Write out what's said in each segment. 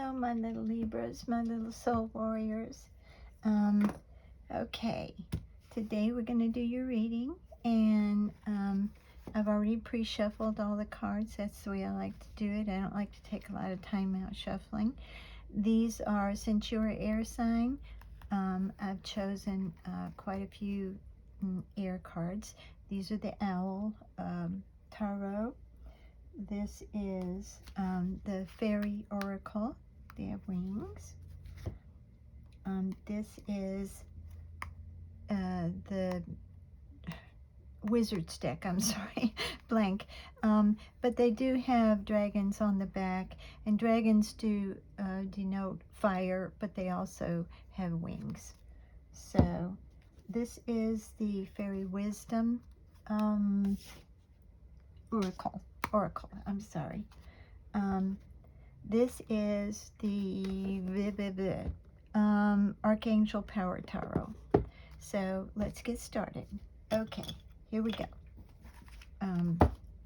Hello, my little Libras, my little soul warriors. Okay, today we're going to do your reading, and I've already pre-shuffled all the cards. That's the way I like to do it. I don't like to take a lot of time out shuffling. These are, since you're an air sign, I've chosen quite a few air cards. These are the Owl Tarot. This is the Fairy Oracle. They have wings. This is the Wizard's deck. I'm sorry, blank. But they do have dragons on the back, and dragons do denote fire, but they also have wings. So this is the Fairy Wisdom Oracle, I'm sorry. This is the Archangel Power Tarot. So let's get started. Okay, here we go.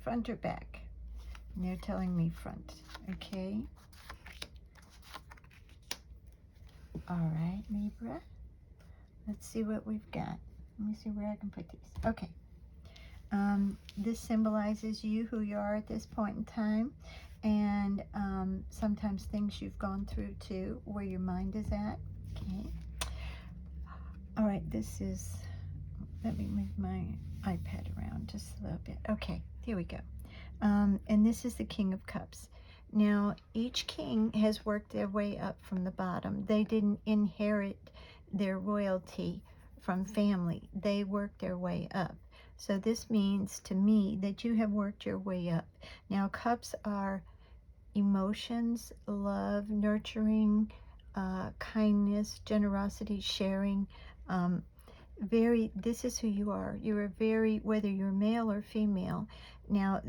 Front or back? And they're telling me front. Okay. All right, Libra. Let's see what we've got. Let me see where I can put these. Okay. This symbolizes you, who you are at this point in time, and sometimes things you've gone through too, where your mind is at. Okay. All right, this is, let me move my iPad around just a little bit. Okay, here we go. And this is the King of Cups. Now, each king has worked their way up from the bottom. They didn't inherit their royalty from family. They worked their way up. So this means to me that you have worked your way up. Now, cups are emotions, love, nurturing, kindness, generosity, sharing. This is who you are. You're whether you're male or female. Now,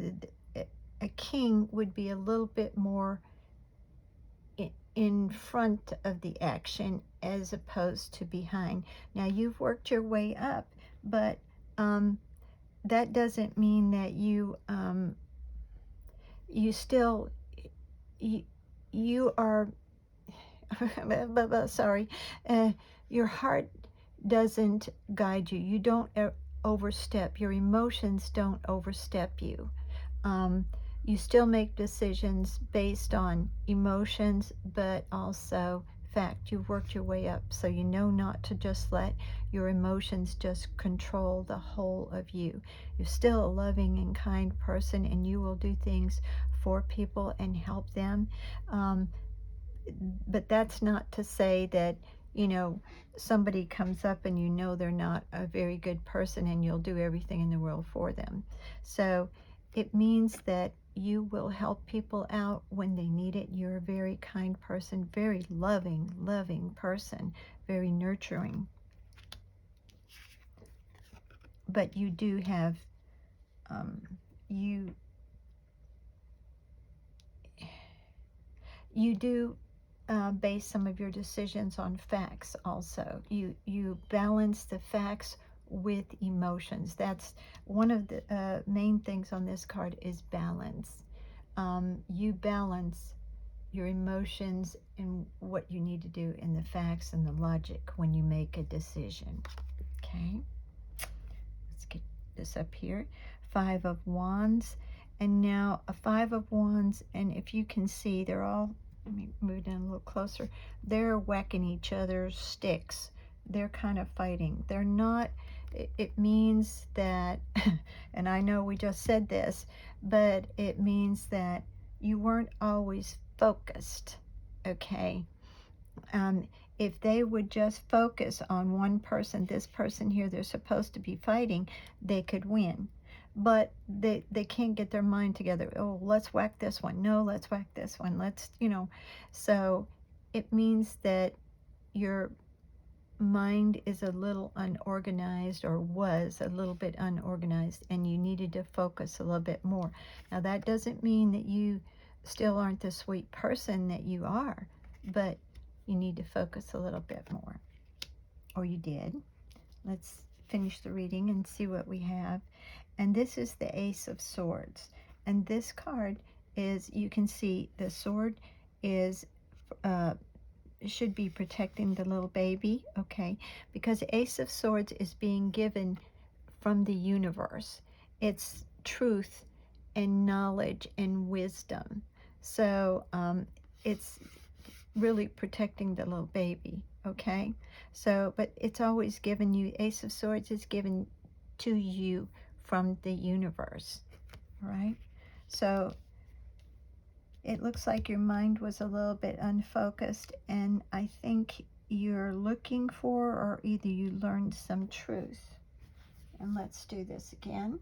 a king would be a little bit more in front of the action as opposed to behind. Now, you've worked your way up, but that doesn't mean that you still you are sorry, your heart doesn't guide you. You don't overstep. Your emotions don't overstep you. You still make decisions based on emotions, but also fact. You've worked your way up, so you know not to just let your emotions just control the whole of you. You're still a loving and kind person, and you will do things for people and help them. But that's not to say that, you know, somebody comes up and you know they're not a very good person and you'll do everything in the world for them. So it means that you will help people out when they need it. You're a very kind person, very loving person, very nurturing. But you do have, you do base some of your decisions on facts also. You balance the facts with emotions. That's one of the main things on this card is balance. You balance your emotions and what you need to do in the facts and the logic when you make a decision. Okay, let's get this up here. 5 of Wands, and now a 5 of Wands, and if you can see, they're all, let me move down a little closer, they're whacking each other's sticks. They're kind of fighting. They're not, it means that, and I know we just said this, but it means that you weren't always focused, okay? If they would just focus on one person, this person here they're supposed to be fighting, they could win. But they can't get their mind together. Oh, let's whack this one. No, let's whack this one. Let's, you know. So it means that your mind is a little unorganized, or was a little bit unorganized, and you needed to focus a little bit more. Now, that doesn't mean that you still aren't the sweet person that you are, but you need to focus a little bit more. Or you did. Let's finish the reading and see what we have. And this is the Ace of Swords. And this card is, you can see the sword is should be protecting the little baby, okay? Because Ace of Swords is being given from the universe. It's truth and knowledge and wisdom. So it's really protecting the little baby, okay? So, but it's always given you, Ace of Swords is given to you from the universe, all right? So it looks like your mind was a little bit unfocused, and I think you're looking for, or either you learned some truth. And let's do this again.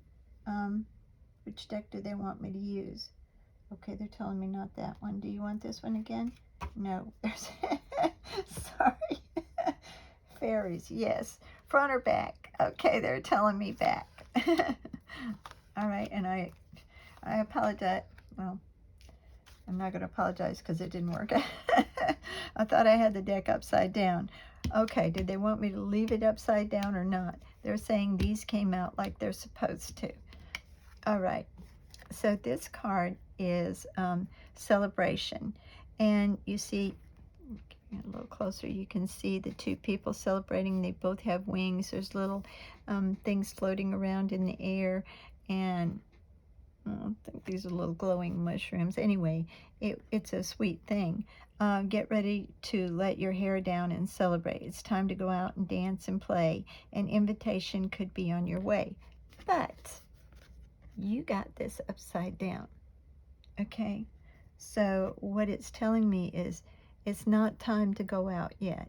Which deck do they want me to use? Okay, they're telling me not that one. Do you want this one again? No. Sorry. Fairies, yes. Front or back? Okay, they're telling me back. All right, and I apologize. Well, I'm not going to apologize because it didn't work. I thought I had the deck upside down. Okay, did they want me to leave it upside down or not? They're saying these came out like they're supposed to. All right, so this card is celebration. And you see, a little closer, you can see the two people celebrating. They both have wings. There's little things floating around in the air. And I think these are little glowing mushrooms. Anyway, it's a sweet thing. Get ready to let your hair down and celebrate. It's time to go out and dance and play. An invitation could be on your way. But you got this upside down, okay? So what it's telling me is it's not time to go out yet.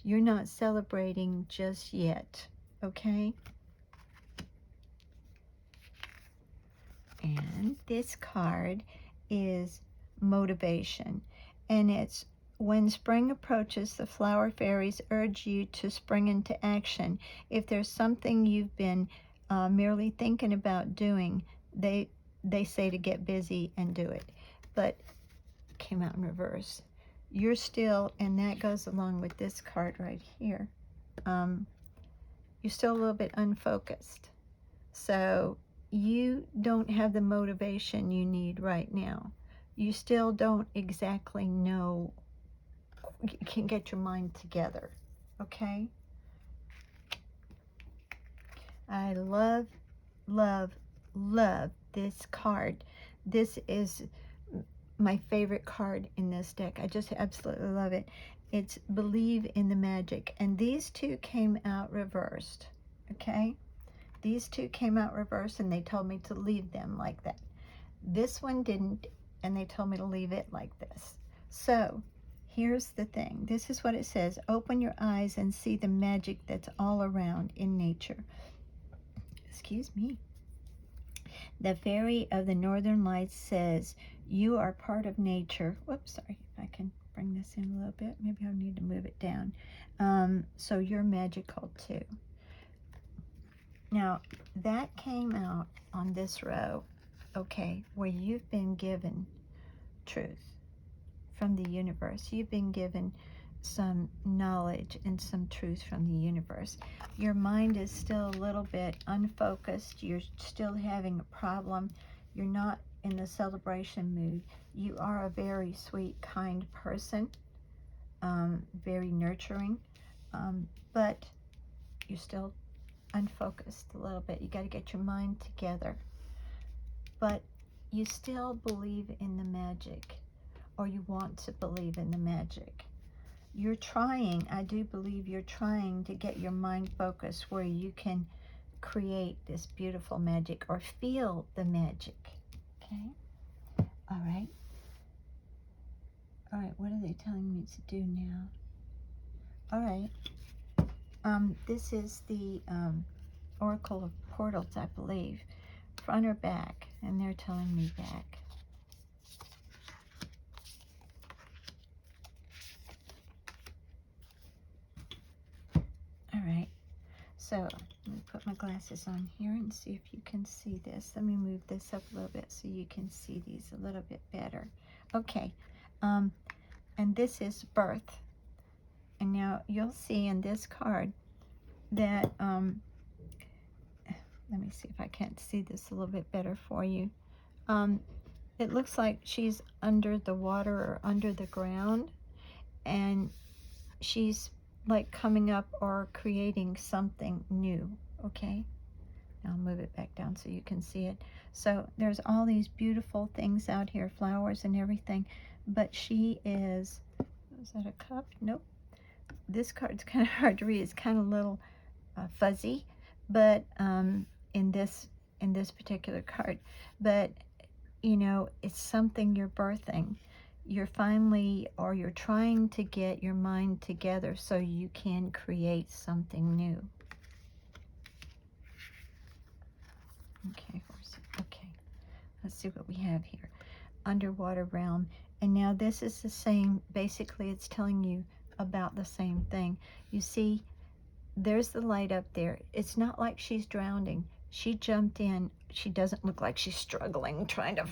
You're not celebrating just yet, okay? And this card is motivation. And it's when spring approaches, the flower fairies urge you to spring into action. If there's something you've been merely thinking about doing, they say to get busy and do it. But it came out in reverse. You're still, and that goes along with this card right here. You're still a little bit unfocused. So you don't have the motivation you need right now. You still don't exactly know, you can get your mind together, okay? I love, love, love this card. This is my favorite card in this deck. I just absolutely love it. It's Believe in the Magic. And these two came out reversed, okay? These two came out reversed, and they told me to leave them like that. This one didn't, and they told me to leave it like this. So here's the thing. This is what it says. Open your eyes and see the magic that's all around in nature. Excuse me. The fairy of the northern lights says, you are part of nature. Whoops, sorry. If I can bring this in a little bit. Maybe I'll need to move it down. So you're magical too. Now, that came out on this row, okay, where you've been given truth from the universe. You've been given some knowledge and some truth from the universe. Your mind is still a little bit unfocused. You're still having a problem. You're not in the celebration mood. You are a very sweet, kind person, very nurturing, but you're still unfocused a little bit. You got to get your mind together. But you still believe in the magic, or you want to believe in the magic. You're trying, I do believe you're trying to get your mind focused where you can create this beautiful magic or feel the magic. Okay? All right. All right, what are they telling me to do now? All right. This is the Oracle of Portals, I believe. Front or back? And they're telling me back. All right. So let me put my glasses on here and see if you can see this. Let me move this up a little bit so you can see these a little bit better. Okay. And this is birth. And now you'll see in this card that, let me see if I can't see this a little bit better for you. It looks like she's under the water or under the ground. and she's like coming up or creating something new, okay? Now I'll move it back down so you can see it. So there's all these beautiful things out here, flowers and everything, but she is that a cup? Nope. This card's kind of hard to read. It's kind of little fuzzy, but in this particular card, but you know, it's something you're birthing. You're finally, or you're trying to get your mind together so you can create something new. Okay, okay. Let's see what we have here. Underwater realm. And now this is the same, basically it's telling you about the same thing. You see, there's the light up there. It's not like she's drowning. She jumped in. She doesn't look like she's struggling, trying to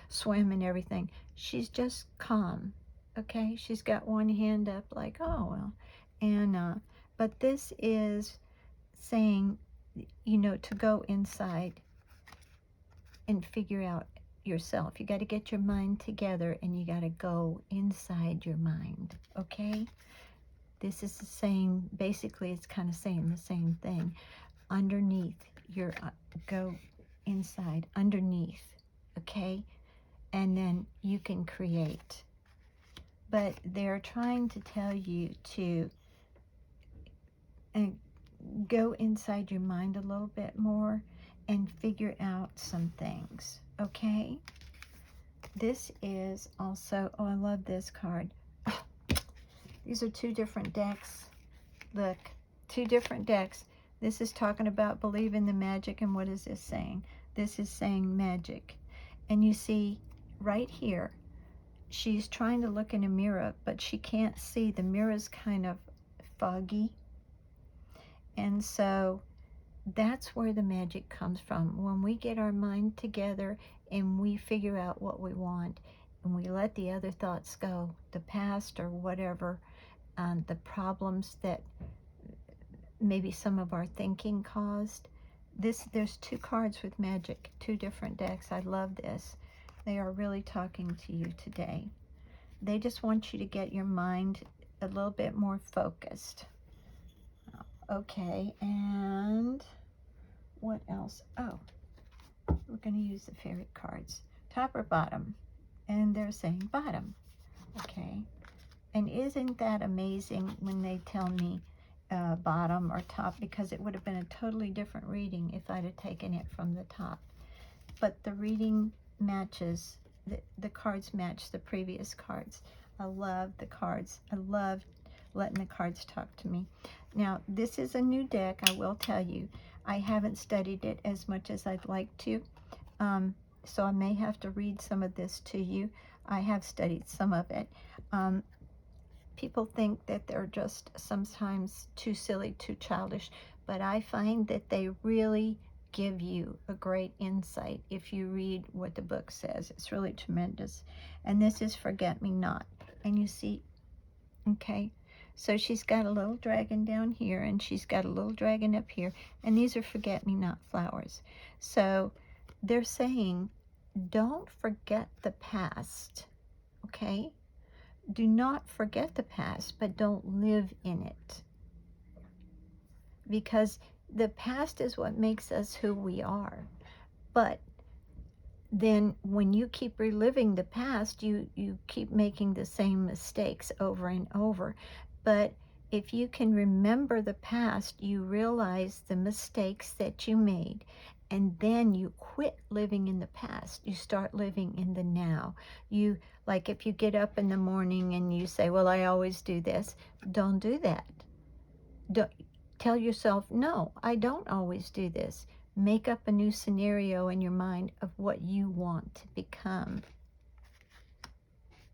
swim and everything. She's just calm, okay? She's got one hand up like, oh, well. And, but this is saying, you know, to go inside and figure out yourself. You got to get your mind together and you got to go inside your mind, okay? This is the same, basically it's kind of saying the same thing. Underneath your, go inside, underneath, okay? And then you can create. But they're trying to tell you to go inside your mind a little bit more and figure out some things, okay? This is also, oh, I love this card. Oh, these are two different decks. Look, two different decks. This is talking about believe in the magic, and what is this saying? This is saying magic. And you see, right here, she's trying to look in a mirror, but she can't see. The mirror's kind of foggy. And so that's where the magic comes from. When we get our mind together and we figure out what we want, and we let the other thoughts go, the past or whatever, the problems that maybe some of our thinking caused. There's two cards with magic, two different decks. I love this. They are really talking to you today. They just want you to get your mind a little bit more focused. Okay, and what else? Oh, we're going to use the fairy cards. Top or bottom? And they're saying bottom. Okay. And isn't that amazing when they tell me bottom or top, because it would have been a totally different reading if I'd have taken it from the top. But the reading matches, the cards match the previous cards. I love the cards. I love letting the cards talk to me. Now, this is a new deck, I will tell you. I haven't studied it as much as I'd like to, so I may have to read some of this to you. I have studied some of it. People think that they're just sometimes too silly, too childish, but I find that they really give you a great insight if you read what the book says. It's really tremendous. And this is Forget Me Not. And you see, okay, so she's got a little dragon down here, and she's got a little dragon up here, and these are forget-me-not flowers. So they're saying, don't forget the past, okay? Do not forget the past, but don't live in it. Because the past is what makes us who we are. But then when you keep reliving the past, you keep making the same mistakes over and over. But if you can remember the past, you realize the mistakes that you made, and then you quit living in the past. You start living in the now. You, like if you get up in the morning and you say, well, I always do this, don't do that. Don't, tell yourself, no, I don't always do this. Make up a new scenario in your mind of what you want to become.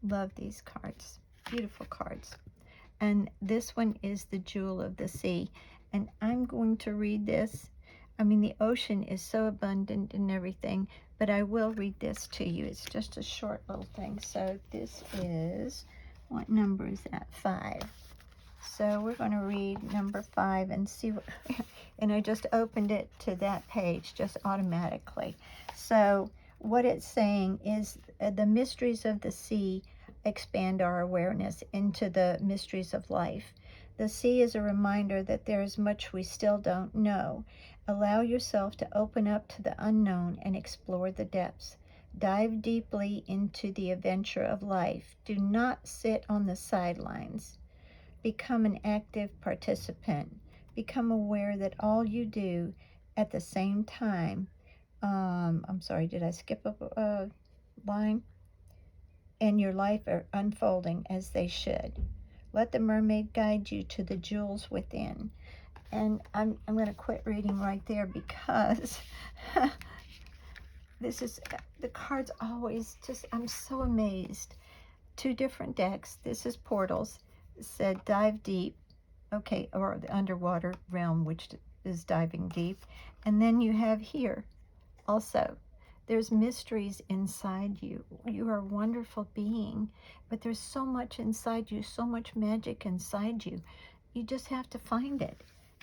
Love these cards. Beautiful cards. And this one is the Jewel of the Sea. And I'm going to read this. I mean, the ocean is so abundant and everything, but I will read this to you. It's just a short little thing. So this is, what number is that? 5. So we're going to read number 5 and see what, and I just opened it to that page just automatically. So what it's saying is the mysteries of the sea expand our awareness into the mysteries of life. The sea is a reminder that there is much we still don't know. Allow yourself to open up to the unknown and explore the depths. Dive deeply into the adventure of life. Do not sit on the sidelines. Become an active participant. Become aware that all you do at the same time, I'm sorry, did I skip a line? And your life are unfolding as they should. Let the mermaid guide you to the jewels within. And I'm going to quit reading right there because this is, the cards always just, I'm so amazed. 2 different decks. This is Portals. It said dive deep. Okay, or the underwater realm, which is diving deep. And then you have here also, there's mysteries inside you. You are a wonderful being, but there's so much inside you, so much magic inside you. You just have to find it.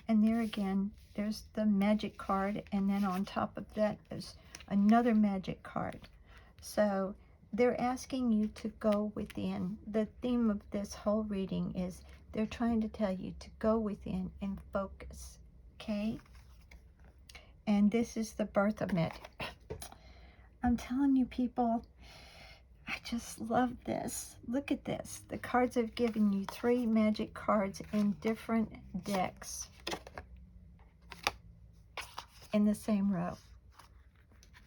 And there again, there's the magic card, and then on top of that is another magic card. So they're asking you to go within. The theme of this whole reading is they're trying to tell you to go within and focus, okay? And this is the birth of magic. I'm telling you, people, I just love this. Look at this. The cards have given you 3 magic cards in different decks in the same row.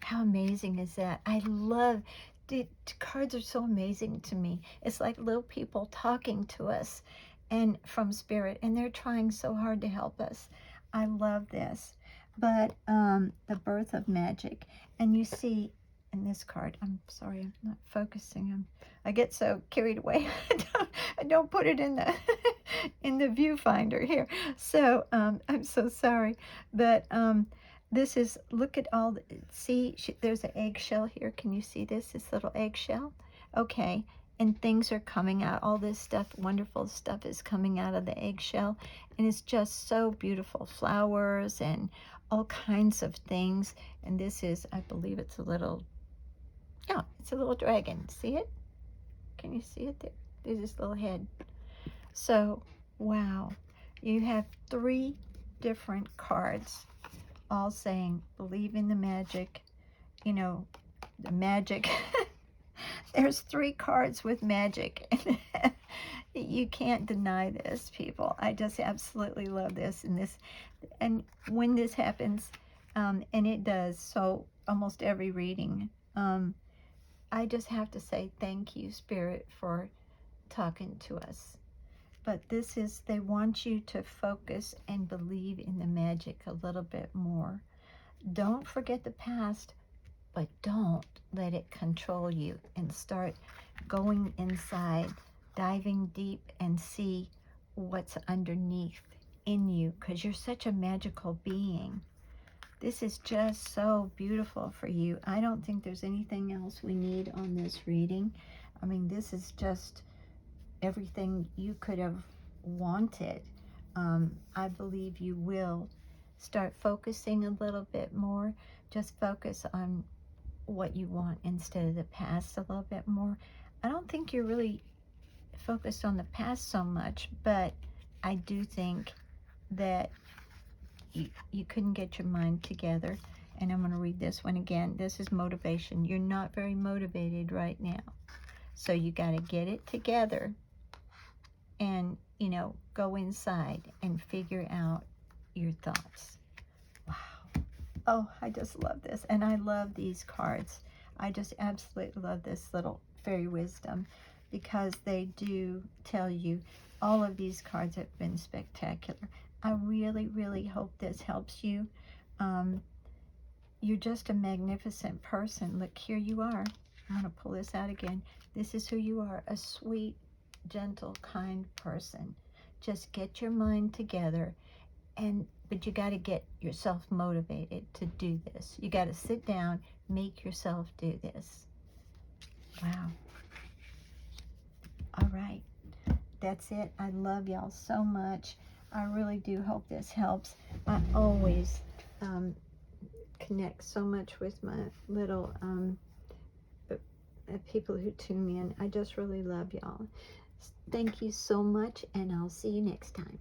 How amazing is that? I love, the cards are so amazing to me. It's like little people talking to us and from spirit, and they're trying so hard to help us. I love this. But the birth of magic, and you see in this card, I'm sorry, I'm not focusing. I get so carried away. I don't put it in the in the viewfinder here. So I'm so sorry, but this is, look at all the, see, there's an eggshell here. Can you see this? This little eggshell? Okay, and things are coming out. All this stuff, wonderful stuff is coming out of the eggshell, and it's just so beautiful. Flowers and all kinds of things. And this is, I believe it's a little, yeah, it's a little dragon. See it? Can you see it there? There's this little head. So, wow. You have 3 different cards all saying, believe in the magic, you know, the magic. There's 3 cards with magic. You can't deny this, people. I just absolutely love this. And when this happens, and it does, so almost every reading, I just have to say thank you, Spirit, for talking to us. But this is, they want you to focus and believe in the magic a little bit more. Don't forget the past, but don't let it control you, and start going inside, diving deep, and see what's underneath in you, because you're such a magical being. This is just so beautiful for you. I don't think there's anything else we need on this reading. I mean, this is just everything you could have wanted. I believe you will start focusing a little bit more. Just focus on what you want instead of the past a little bit more. I don't think you're really focused on the past so much, but I do think that you couldn't get your mind together. And I'm going to read this one again. This is motivation. You're not very motivated right now. So you got to get it together and, you know, go inside and figure out your thoughts. Wow. Oh, I just love this. And I love these cards. I just absolutely love this little fairy wisdom, because they do tell you all of these cards have been spectacular. I really, really hope this helps you. You're just a magnificent person. Look, here you are. I'm going to pull this out again. This is who you are, a sweet, gentle, kind person. Just get your mind together, but you got to get yourself motivated to do this. You got to sit down, make yourself do this. Wow. All right. That's it. I love y'all so much. I really do hope this helps. I always connect so much with my little people who tune in. I just really love y'all. Thank you so much, and I'll see you next time.